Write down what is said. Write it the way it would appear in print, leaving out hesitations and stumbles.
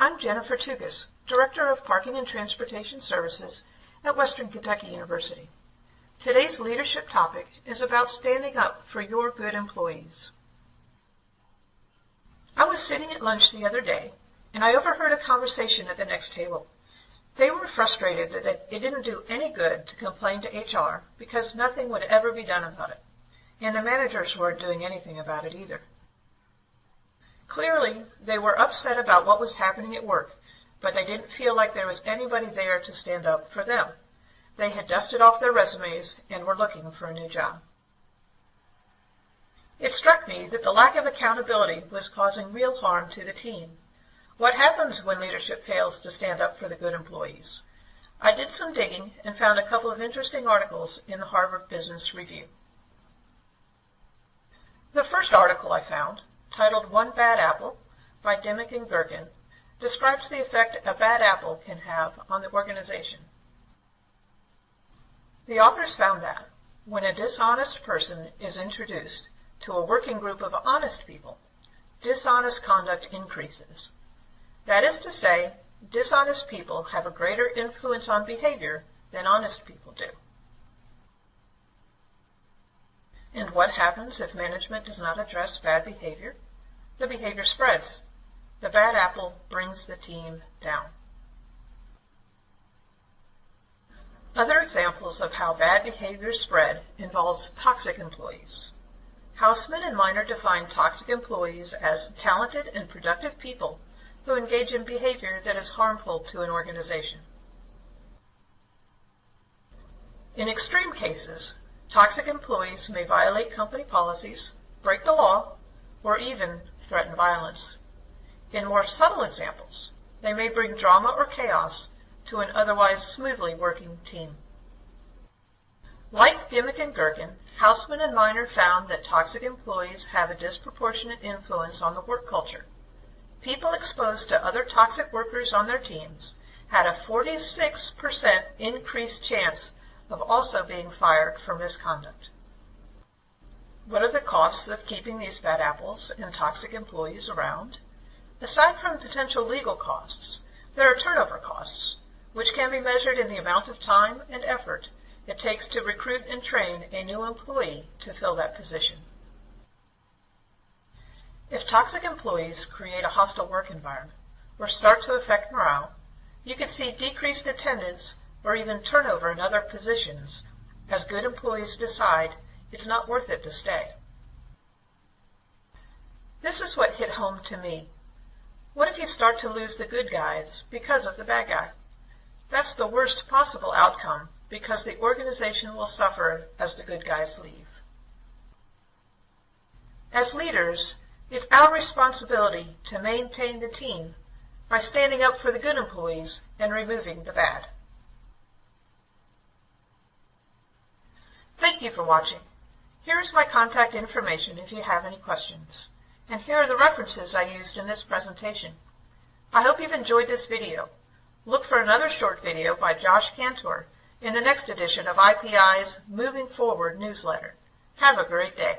I'm Jennifer Tougas, Director of Parking and Transportation Services at Western Kentucky University. Today's leadership topic is about standing up for your good employees. I was sitting at lunch the other day, and I overheard a conversation at the next table. They were frustrated that it didn't do any good to complain to HR because nothing would ever be done about it, and the managers weren't doing anything about it either. Clearly, they were upset about what was happening at work, but they didn't feel like there was anybody there to stand up for them. They had dusted off their resumes and were looking for a new job. It struck me that the lack of accountability was causing real harm to the team. What happens when leadership fails to stand up for the good employees? I did some digging and found a couple of interesting articles in the Harvard Business Review. The first article I found, titled "One Bad Apple" by Dimmick and Gherkin, describes the effect a bad apple can have on the organization. The authors found that when a dishonest person is introduced to a working group of honest people, dishonest conduct increases. That is to say, dishonest people have a greater influence on behavior than honest people do. And what happens if management does not address bad behavior? The behavior spreads. The bad apple brings the team down. Other examples of how bad behavior spread involves toxic employees. Houseman and Miner define toxic employees as talented and productive people who engage in behavior that is harmful to an organization. In extreme cases, toxic employees may violate company policies, break the law, or even threaten violence. In more subtle examples, they may bring drama or chaos to an otherwise smoothly working team. Like Dimmick and Gherkin, Houseman and Miner found that toxic employees have a disproportionate influence on the work culture. People exposed to other toxic workers on their teams had a 46% increased chance of also being fired for misconduct. What are the costs of keeping these bad apples and toxic employees around? Aside from potential legal costs, there are turnover costs, which can be measured in the amount of time and effort it takes to recruit and train a new employee to fill that position. If toxic employees create a hostile work environment or start to affect morale, you could see decreased attendance or even turnover in other positions as good employees decide it's not worth it to stay. This is what hit home to me. What if you start to lose the good guys because of the bad guy? That's the worst possible outcome because the organization will suffer as the good guys leave. As leaders, it's our responsibility to maintain the team by standing up for the good employees and removing the bad. Thank you for watching. Here's my contact information if you have any questions. And here are the references I used in this presentation. I hope you've enjoyed this video. Look for another short video by Josh Cantor in the next edition of IPI's Moving Forward newsletter. Have a great day.